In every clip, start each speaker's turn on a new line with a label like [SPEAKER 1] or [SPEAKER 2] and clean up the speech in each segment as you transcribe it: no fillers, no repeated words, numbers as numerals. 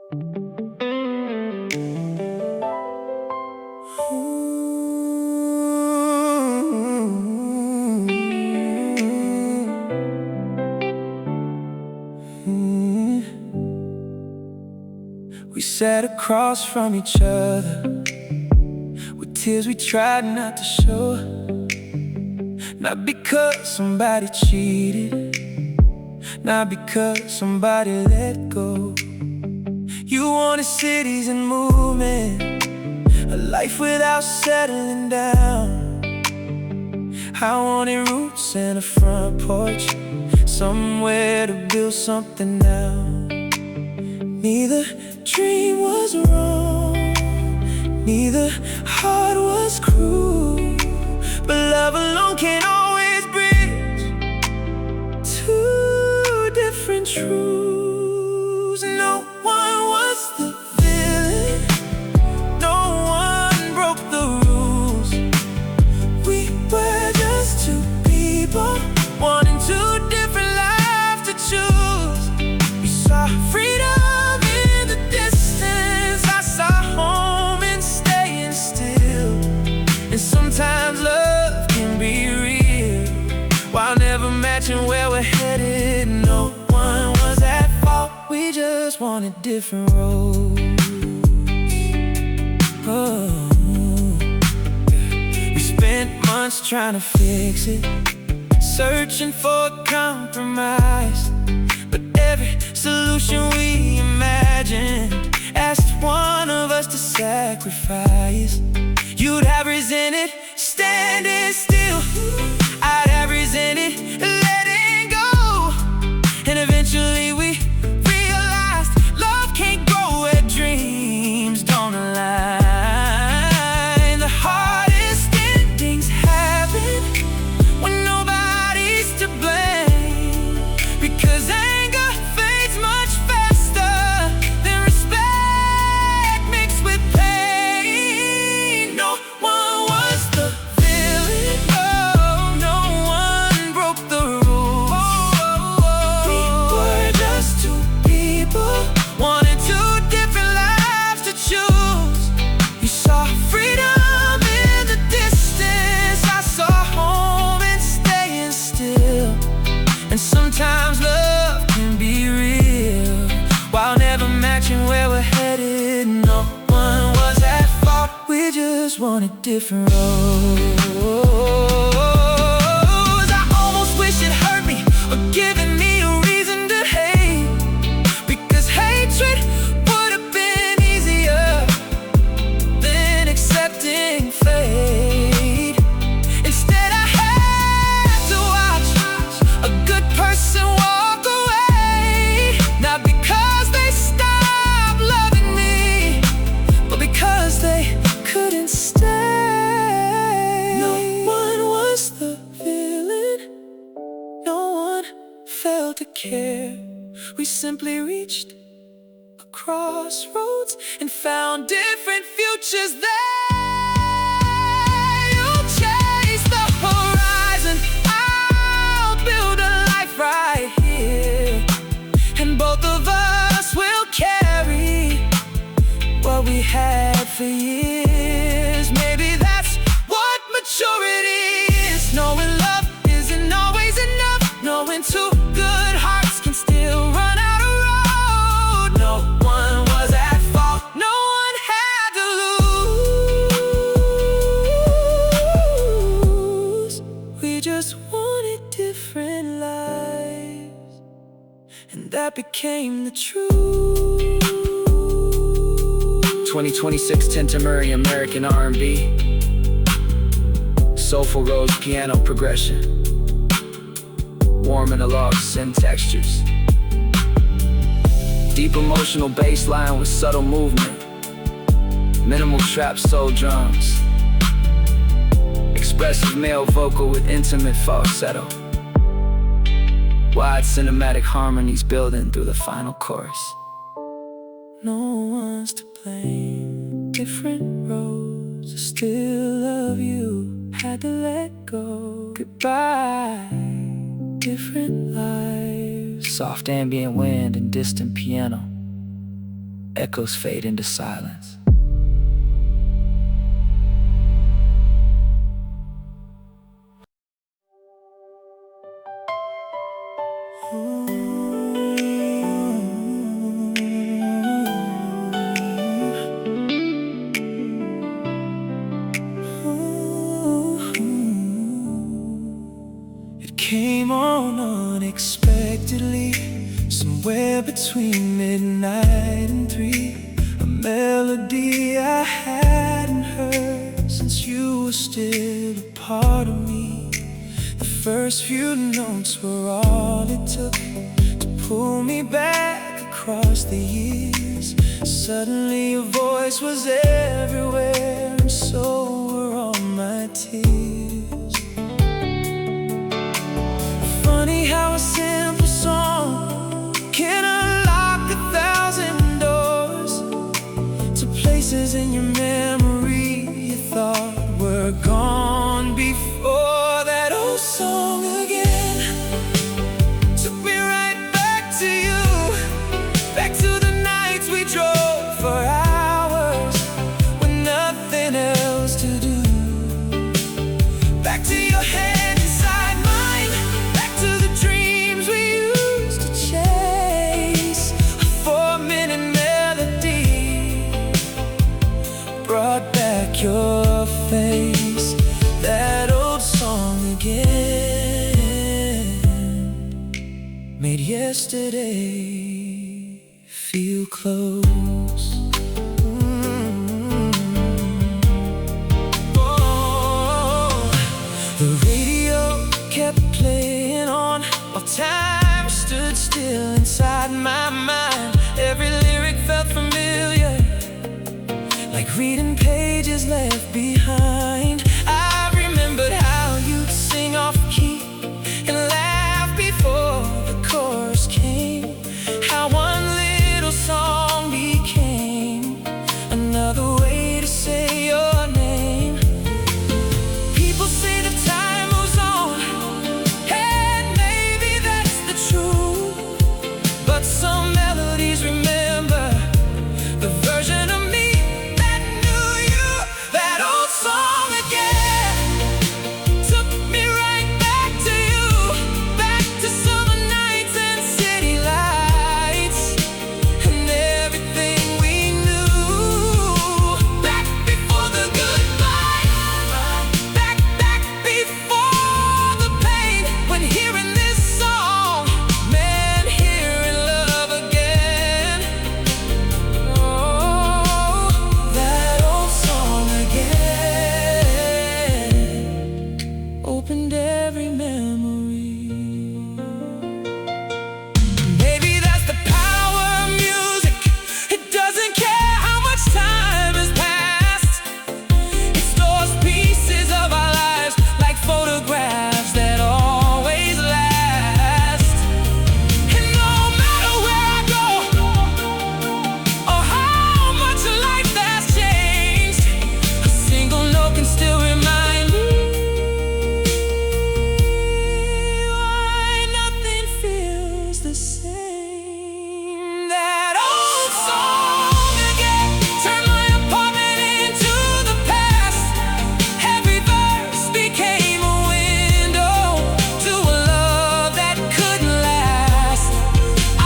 [SPEAKER 1] We sat across from each other with tears we tried not to show. Not because somebody cheated, not because somebody let go. You wanted cities and movement, a life without settling down. I wanted roots and a front porch, somewhere to build something now. Neither dream was wrong, neither heart was cruel, but love alone can always bridge two different truths. No one was the villain, no one broke the rules. We were just two people wanting two different lives to choose. We saw freedom sometimes love can be real, while never matching where we're headed. No one was at fault, we just wanted different roads. Oh. We spent months trying to fix it, searching for a compromise, but every solution we imagined asked one of us to sacrifice. You'd have resented standing still, I'd have resented letting go. And eventually we realized love can't grow where dreams don't align. The hardest endings happen when nobody's to blame, because anger fades much faster than respect mixed with pain. No one was the villain, oh, no one broke the rules. We were just two people wanting two different lives to choose. You saw freedom in the distance, I saw home and staying still. And sometimes love can be real, while never matching where we're headed. No one was at fault, we just wanted different roads. I almost wish it hurt me or given me a reason to hate, because hatred would have been easier than accepting fate. Instead I had to watch a good person walk away, not because they stopped loving me, but because they couldn't stay. No one was the villain, no one felt to care. We simply reached a crossroads and found different futures there. You chase the horizon, I'll build a life right here, and both of us will carry what we had for years. Maybe that's what maturity is, knowing love isn't always enough, knowing two good hearts can still run out of road. No one was at fault, no one had to lose. We just wanted different lives, and that became the truth. 2026 Tintamurray American R&B, soulful rose piano progression, warm analog synth textures, deep emotional bass line with subtle movement, minimal trap soul drums, expressive male vocal with intimate falsetto, wide cinematic harmonies building through the final chorus. No one's to blame, different roads, I still love you, had to let go. Goodbye, different lives, soft ambient wind and distant piano, echoes fade into silence. It came on unexpectedly, somewhere between midnight and 3. A melody I hadn't heard since you were still a part of me. The first few notes were all it took to pull me back across the years. Suddenly your voice was everywhere, and so were all my tears. Funny how a simple song can unlock 1,000 doors to places in your memory you thought were gone before. That old song again took me right back to you, back to the nights we drove for hours with nothing else to do, back to your hand inside mine, back to the dreams we used to chase. A 4-minute melody brought back your face. That old song again made yesterday feel close. Oh, the radio kept playing on while time stood still inside my mind. Every lyric felt familiar, like reading pages left behind. I remembered how you'd sing off key and laugh before the chorus came. How one little song became another way to say your name. People say that time moves on, and maybe that's the truth, but some melodies remember the version of me that knew you. That old song again took me right back to you, back to summer nights and city lights and everything we knew. Back before the goodbye, back before the pain. When hearing this song, man, hearing love again. Oh, that old song again opened every memory. Maybe that's the power of music. It doesn't care how much time has passed. It stores pieces of our lives like photographs that always last. And no matter where I go or how much life has changed, a single note can still remind me why nothing feels the same. That old song again turned my apartment into the past. Every verse became a window to a love that couldn't last.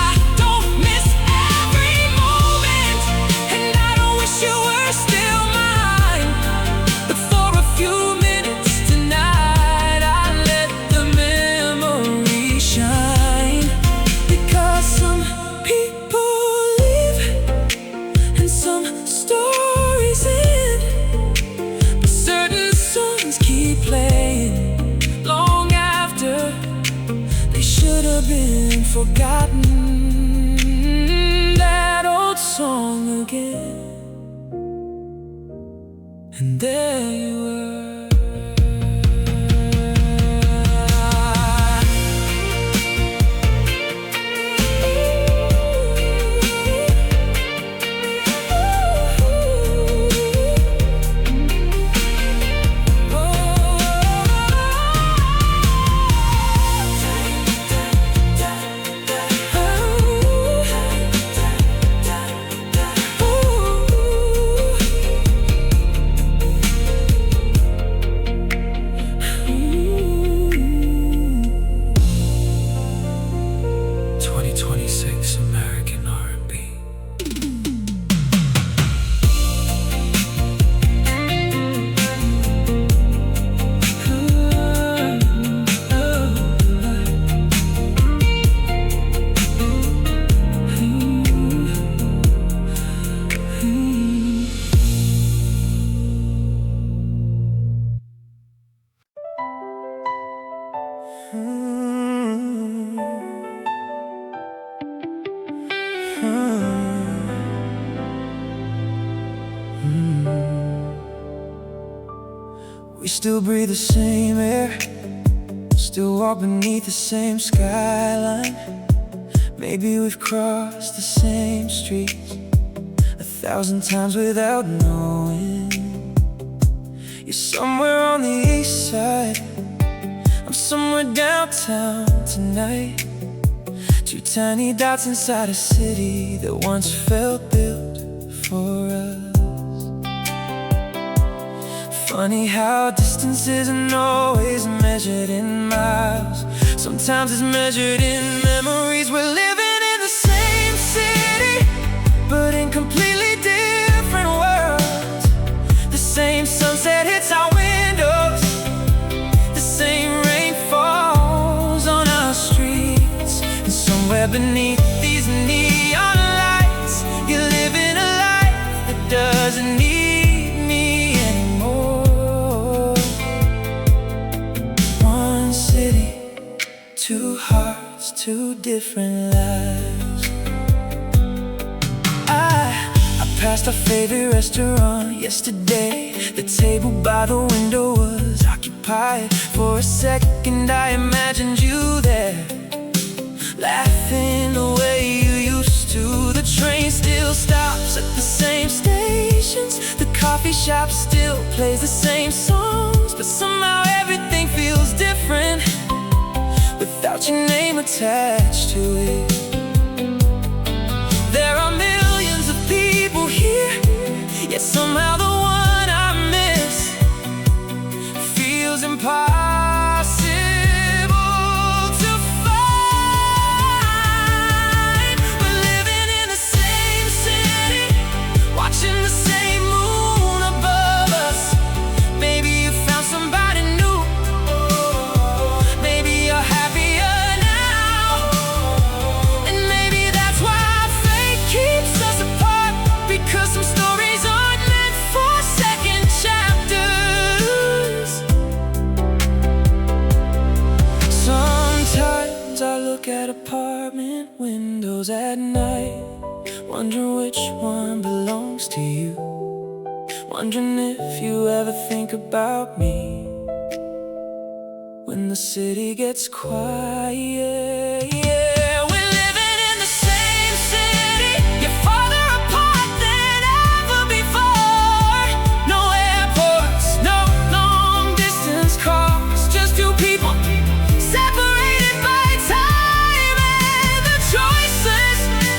[SPEAKER 1] I don't miss every moment, and I don't wish you were still mine. But for a few minutes tonight, I let the memory shine. Because some people live and some stories end, but certain songs keep playing long after they should have been forgotten. That old song again, and there you were. still breathe the same air, still walk beneath the same skyline. Maybe we've crossed the same streets 1,000 times without knowing. You're somewhere on the east side, I'm somewhere downtown tonight. Two tiny dots inside a city that once felt built for us. Funny how distance isn't always measured in miles. Sometimes it's measured in memories. We're living in the same city, but in completely different worlds. The same sunset hits our windows, the same rain falls on our streets. And somewhere beneath these neon lights, you're living a life that doesn't need me anymore. One city, two hearts, two different lives. I passed our favorite restaurant yesterday. The table by the window was occupied. For a second I imagined you there, laughing the way you used to. The train still stops at the same stations, the coffee shop still plays the same songs. But somehow everything feels different without your name attached to it. There are millions of people here, yet somehow the one I miss feels impossible to find. We're living in the same city, watching the same moon above us. Maybe you found somebody new, maybe you're happier now, and maybe that's why fate keeps us apart. Because some stories aren't meant for second chapters. Sometimes I look at apartment windows at night, wondering which one belongs to you. Wondering if you ever think about me when the city gets quiet. Yeah, we're living in the same city, yet farther apart than ever before. No airports, no long distance calls, just two people separated by time and the choices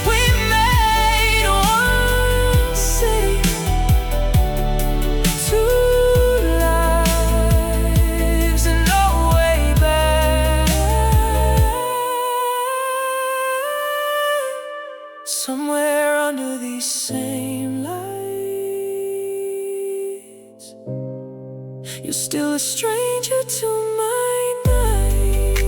[SPEAKER 1] we made. One city, two lives, and no way back. Somewhere under these same lights, you're still a stranger to my nights.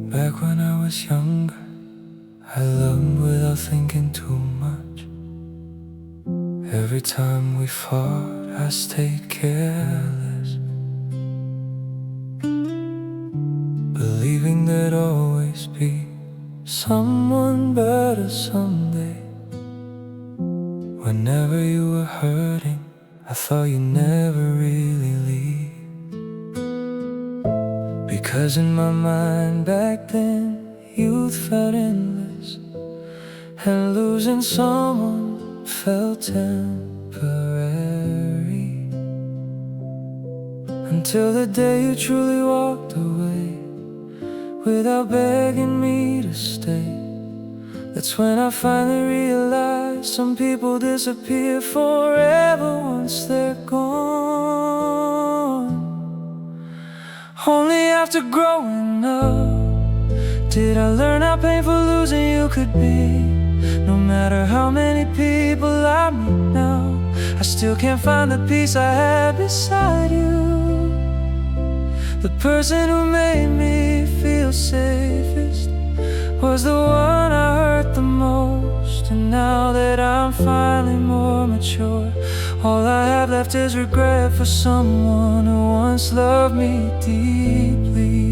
[SPEAKER 1] Back when I was younger, I loved without thinking too much. Every time we fought, I stayed careless, believing there'd always be someone better someday. Whenever you were hurting, I thought you'd never really leave. Because in my mind back then, youth felt endless, and losing someone felt temporary. Until the day you truly walked away, without begging me to stay. That's when I finally realized Some people disappear forever once they're gone. Only after growing up did I learn how painful losing you could be. No matter how many people I meet now, I still can't find the peace I had beside you. The person who made me feel safest was the one I hurt the most. And now that I'm finally more mature, all I have left is regret for someone who once loved me deeply.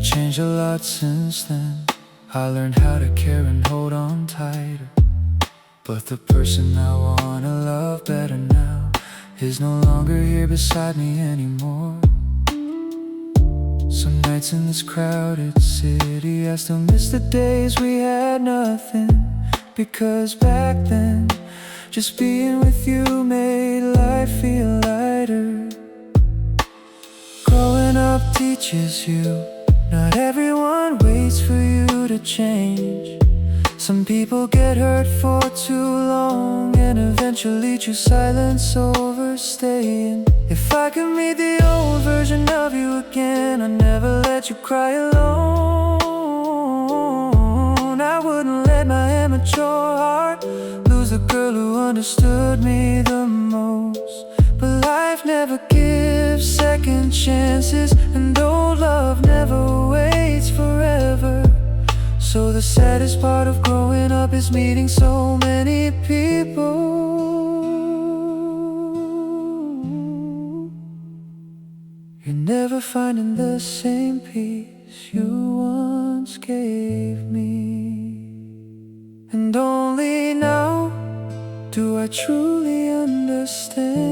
[SPEAKER 1] Changed a lot since then. I learned how to care and hold on tighter. But the person I wanna love better now is no longer here beside me anymore. Some nights in this crowded city, I still miss the days we had nothing. Because back then, just being with you made life feel lighter. Growing up teaches you not everyone waits for you to change. Some people get hurt for too long and eventually choose silence over staying. If I could meet the old version of you again, I'd never let you cry alone. I wouldn't let my immature heart lose the girl who understood me the most. But life never gives second chances, and old love never waits forever. So the saddest part of growing up is meeting so many people. You're never finding the same peace you once gave me. And only now do I truly understand.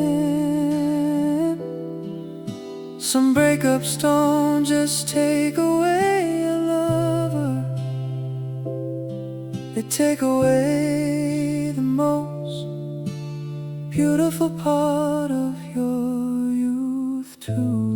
[SPEAKER 1] Some breakups don't just take away a lover, they take away the most beautiful part of your youth too.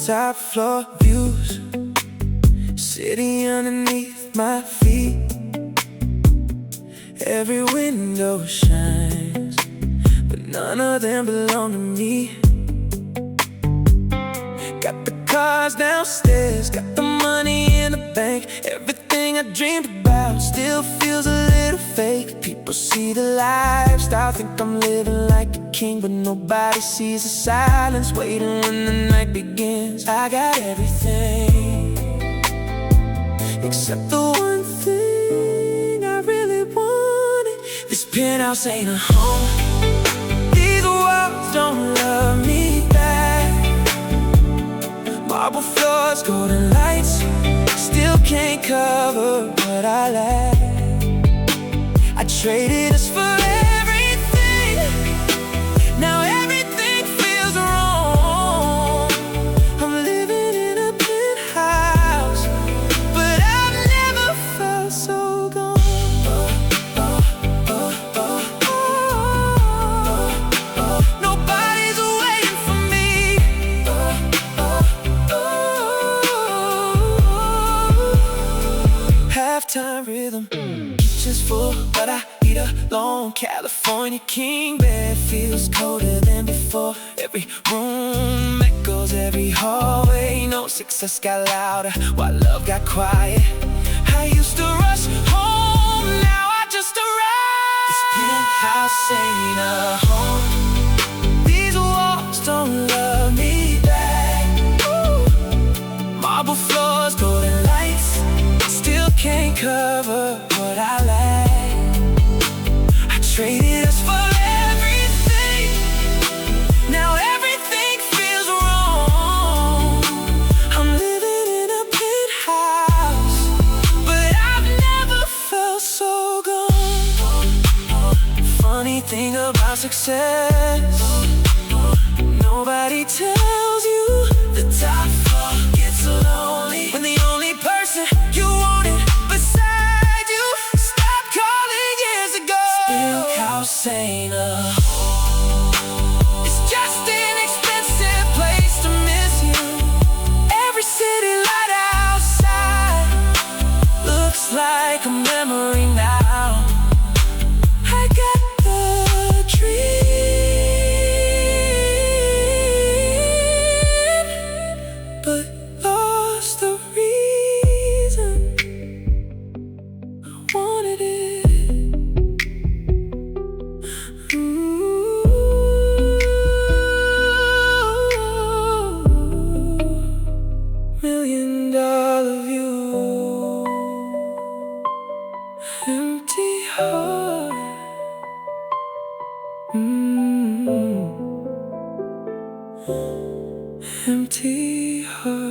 [SPEAKER 1] Top floor views, city underneath my feet. Every window shines, but none of them belong to me. Got the cars downstairs, got the money in the bank. Everything I dreamed about still feels a little fake. People see the lifestyle, think I'm living like a king, but nobody sees the silence waiting when the night begins. I got everything except the one thing I really wanted. This penthouse ain't a home, these walls don't love me back. Marble floors, golden lights, still can't cover what I lack. I traded us for everything, now everything feels wrong. I'm living in a penthouse, but I've never felt so gone. Nobody's waiting for California king bed feels colder than before. Every room echoes, every hallway. No success got louder while love got quiet. I used to rush home, now I just arrive. This penthouse ain't a home. These walls don't love me back. Ooh. Marble floors, golden lights, still can't cover what I lack. I traded us for everything, now everything feels wrong. I'm living in a penthouse, but I've never felt so gone. Funny thing about success, nobody tells you the top floor gets lonely when the only person you wanted beside you stopped calling years ago. Penthouse ain't a home, it's just an expensive place to miss you. Every city light outside looks like a memory now. I got the dream, but lost the reason I wanted it. $1,000,000 view, empty heart. Empty heart.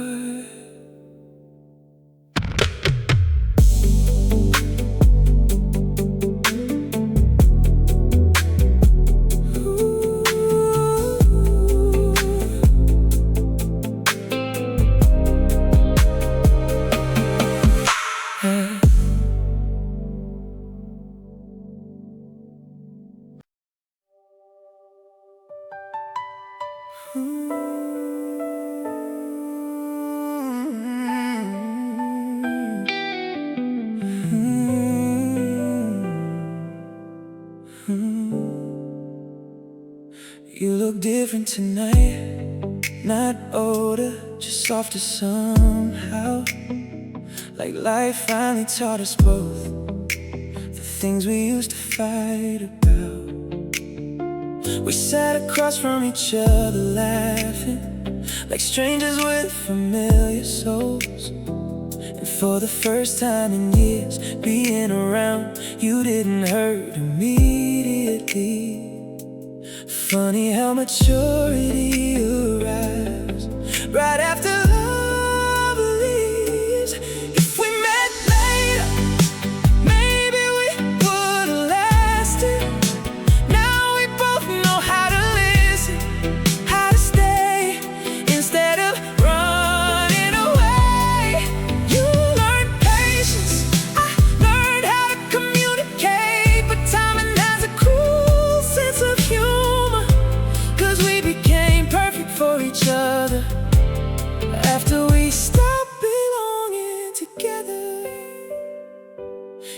[SPEAKER 1] You look different tonight, not older, just softer somehow. Like life finally taught us both the things we used to fight about. We sat across from each other laughing like strangers with familiar souls. And for the first time in years, being around you didn't hurt immediately. Funny how maturity arrives right after love leaves. If we met later, maybe we would've lasted. Now we both know how to listen, how to stay instead of running away. You learned patience, I learned how to communicate, but timing has a cruel sense of humor, 'cause we became perfect for each other after we stopped belonging together.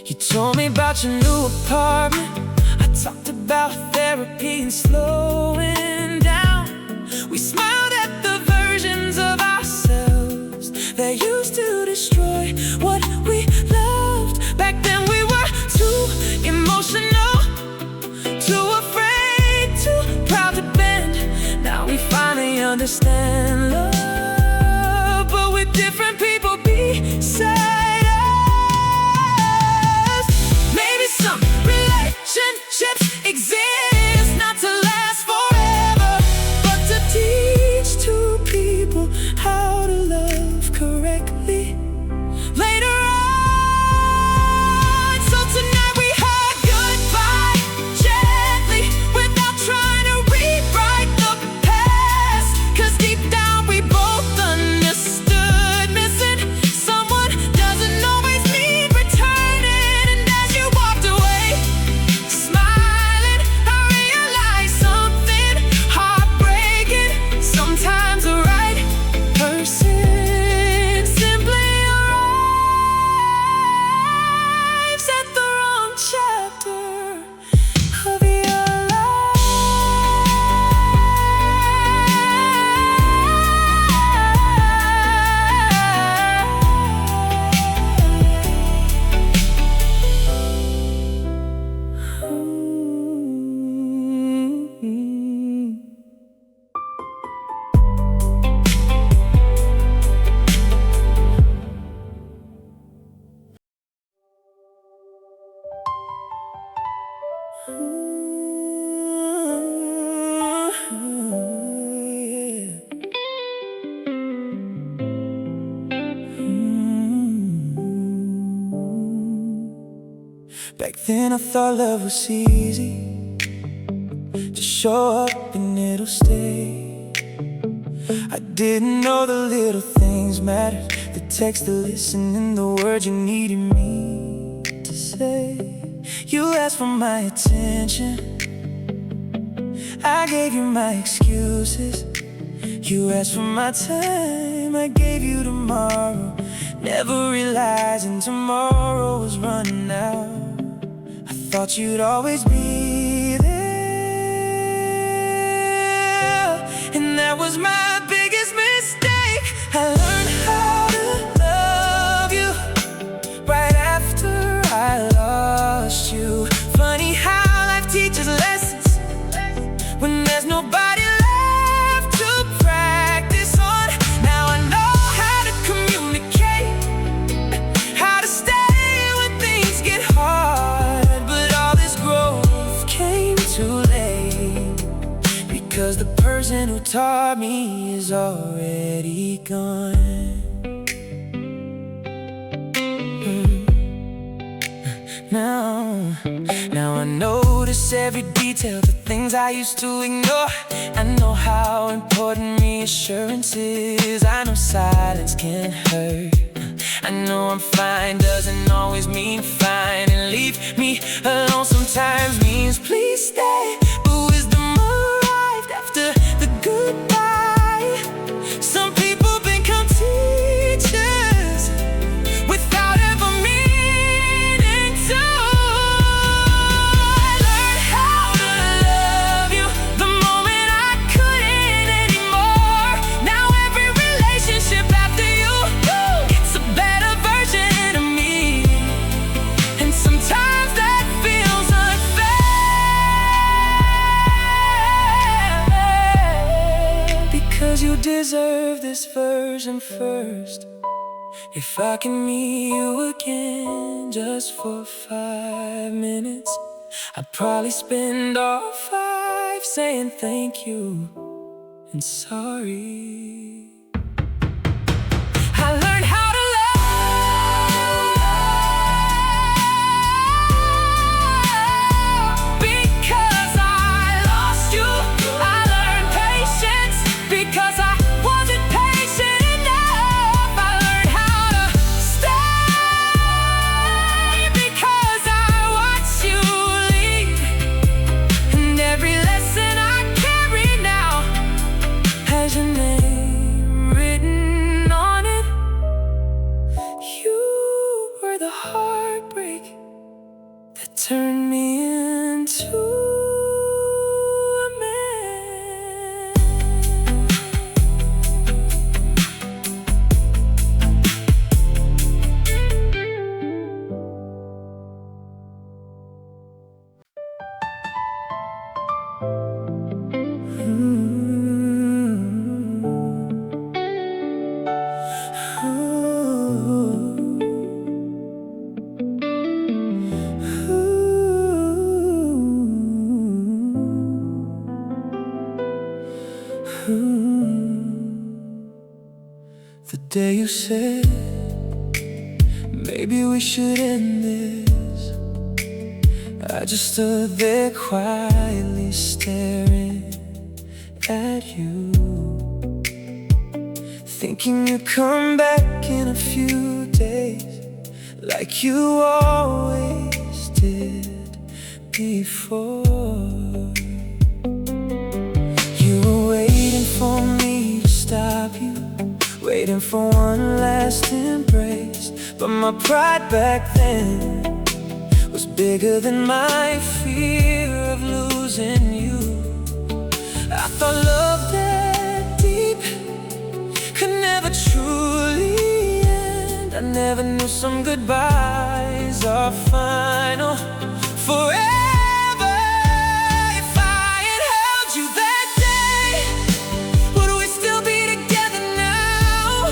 [SPEAKER 1] You told me about your new apartment, I talked about therapy and slowing down. We smiled at the versions of ourselves that used to destroy what we loved. Back then we were too emotional, too afraid, too proud to bend. Now we finally understand love, but with different people beside us. Maybe some relationships exist not to last forever, but to teach two people how to love correctly later on. So tonight we hug goodbye gently, without trying to rewrite the past, 'cause deep down we Back then I thought love was easy, just show up and it'll stay. I didn't know the little things mattered, the text, the listening, the words you needed me to say. You asked for my attention, I gave you my excuses. You asked for my time, I gave you tomorrow, never realizing tomorrow was running out. I thought you'd always be there, and that was my biggest mistake. I learned how to love you right after I lost you. Funny how life teaches lessons when there's nobody left to practice on. Now I know how to communicate, how to stay when things get hard. But all this growth came too late, because the person who taught me is already gone. Now I notice every detail, the things I used to ignore. I know how important reassurance is. I know silence can hurt. I know I'm fine doesn't always mean fine, and leave me alone sometimes means please stay. But wisdom arrived after the goodbye. Some people become teachers without ever meaning to. I learned how to love you the moment I couldn't anymore. Now every relationship after you, it's a better version of me. And sometimes that feels unfair, because you deserve this version first. If I can meet you again just for 5 minutes, I'd probably spend all 5 saying thank you and sorry. I learned how to love because I lost you. I learned patience because I wasn't patient enough. I learned how to stay because I watched you leave. And every lesson I carry now has your name written on it. You were the heartbreak that turned me into a man. The day you said maybe we should end this, I just stood there quietly staring at you, thinking you'd come back in a few days like you always did before. You were waiting for me to stop you, waiting for one last embrace. But my pride back then was bigger than my fear of losing you. I thought love that deep could never truly end. I never knew some goodbyes are final forever. If I had held you that day, would we still be together now?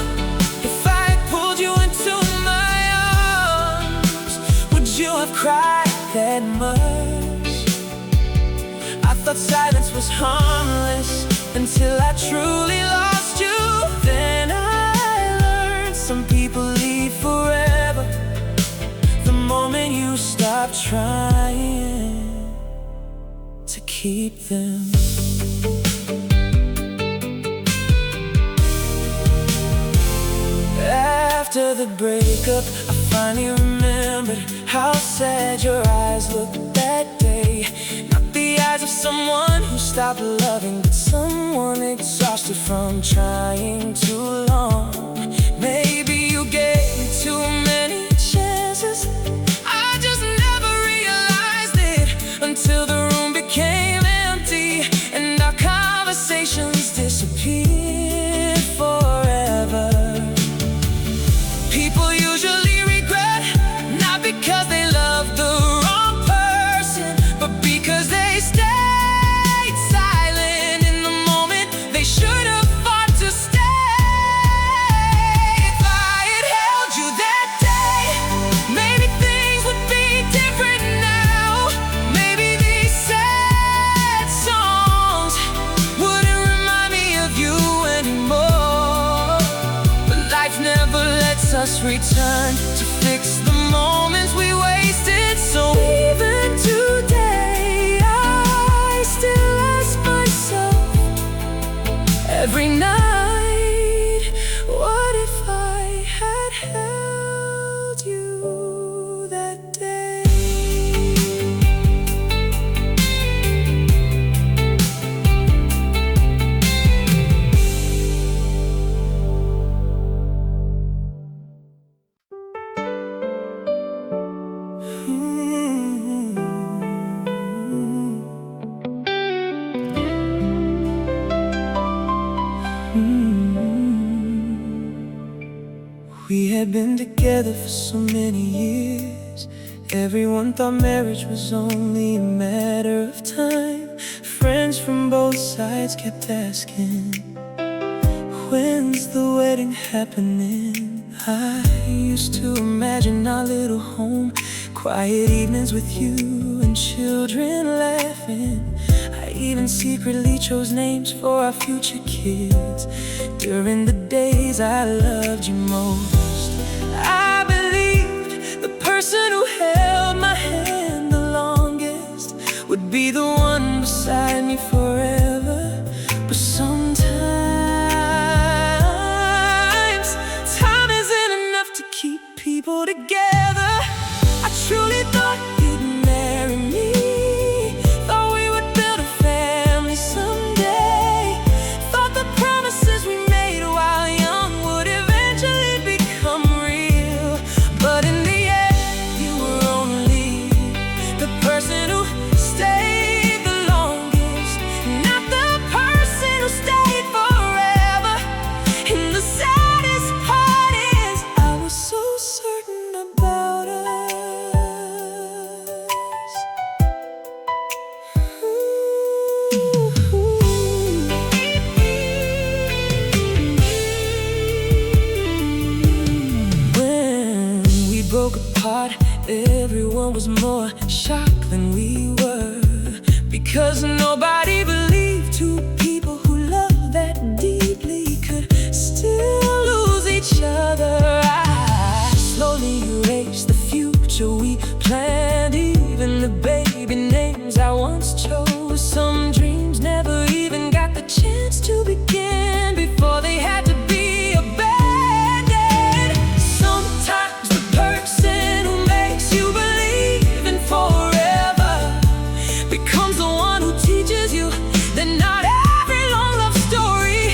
[SPEAKER 1] If I had pulled you into my arms, would you have cried that much? I thought silence was harmless until I truly lost you. Then I learned some people leave forever the moment you stop trying. trying to keep them. After the breakup, I finally remembered how sad your eyes looked that day. Not the eyes of someone who stopped loving, but someone exhausted from trying too long. Maybe you gave me too many chances. I just never realized it until the room became empty and our conversations disappeared forever. People usually regret, not because they love the wrong person, but because they stayed silent in the moment they should have fought to stay. If I had held you that day, maybe things would be different now. Maybe these sad songs wouldn't remind me of you anymore. But life never lets us return to fix the moments we wasted. So even today, I still ask myself every night, what if I had held you that day? We had been together for so many years. Everyone thought marriage was only a matter of time. Friends from both sides kept asking, when's the wedding happening? I used to imagine our little home, quiet evenings with you and children laughing. I even secretly chose names for our future kids during the days I loved you most. I believed the person who held my hand the longest would be the one beside me forever. But sometimes time isn't enough to keep people together. I truly thought you'd marry me, thought we would build a family someday, thought the promises we made while young would eventually become real. But in the end, you were only the person who stayed the longest, not the person who stayed forever. And the saddest part is I was so certain about us. When we broke apart, everyone was more shocked than we were, because nobody believed two people who loved that deeply could still lose each other. I slowly erased the future we planned, even the baby names I once chose. Some dreams never even got the chance to begin before they had to be abandoned. Sometimes the person who makes you believe in forever becomes the one who teaches you that not every long love story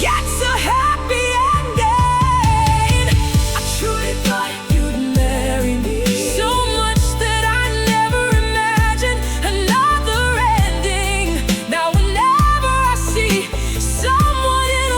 [SPEAKER 1] gets a happy ending. I truly thought you'd marry me, so much that I never imagined another ending. Now whenever I see someone in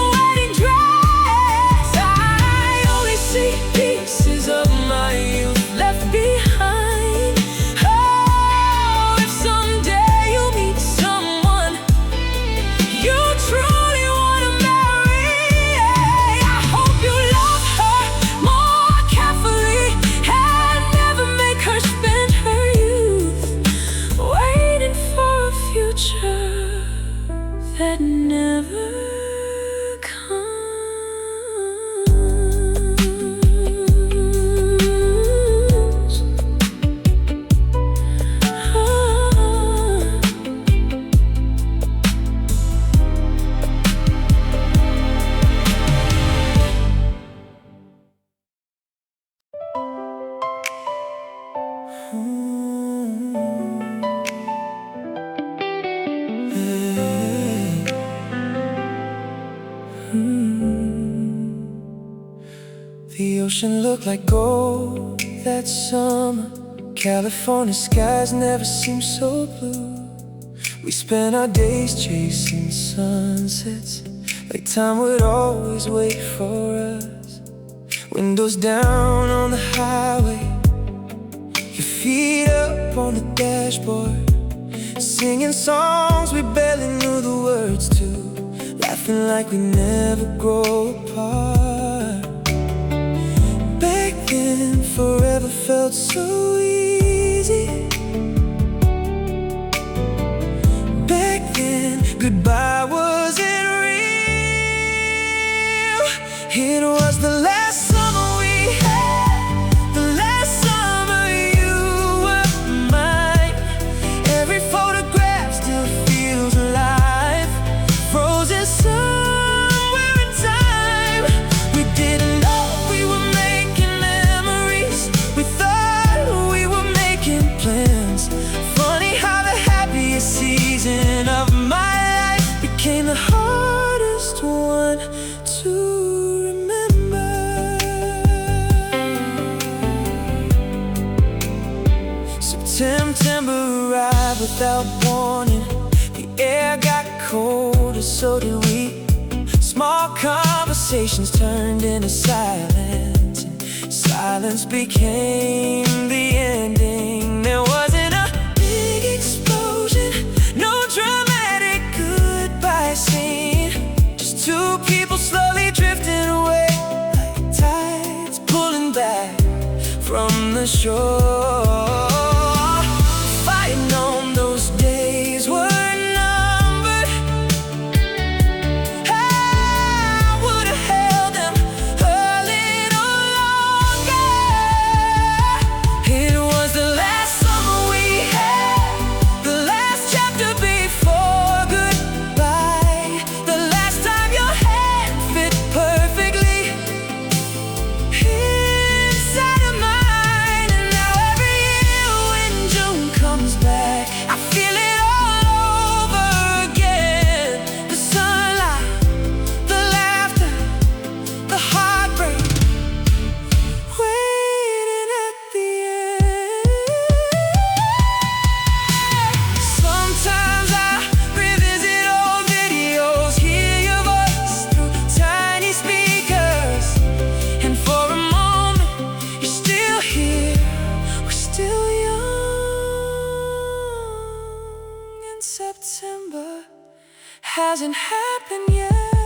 [SPEAKER 1] ocean looked like gold that summer. California skies never seemed so blue. We spent our days chasing sunsets, like time would always wait for us. Windows down on the highway, your feet up on the dashboard, singing songs we barely knew the words to, laughing like we never grow apart. Back then, forever felt so easy. Back then, goodbye wasn't real. It was the last summer we had, the last summer you were mine. Every photograph still feels alive, frozen somewhere in time. We didn't know we were making memories, we thought we were making plans. Funny how the happiest season of my life became the hardest one to remember. September arrived without warning. The air got colder, so did we. Small conversations turned into silence, and silence became the ending. There wasn't a big explosion, no dramatic goodbye scene, just two people slowly drifting away, like tides pulling back from the shore. Fighting on those days were numbered. I would've held them a little longer. It was the last summer we had, the last chapter before goodbye, the last time your hand fit perfectly inside of mine. And now every year when June comes back, I feel it all over again. The sunlight, the laughter, the heartbreak, waiting at the end. Sometimes I revisit old videos, hear your voice through tiny speakers, and for a moment you're still here, we're still young. And September hasn't happened yet.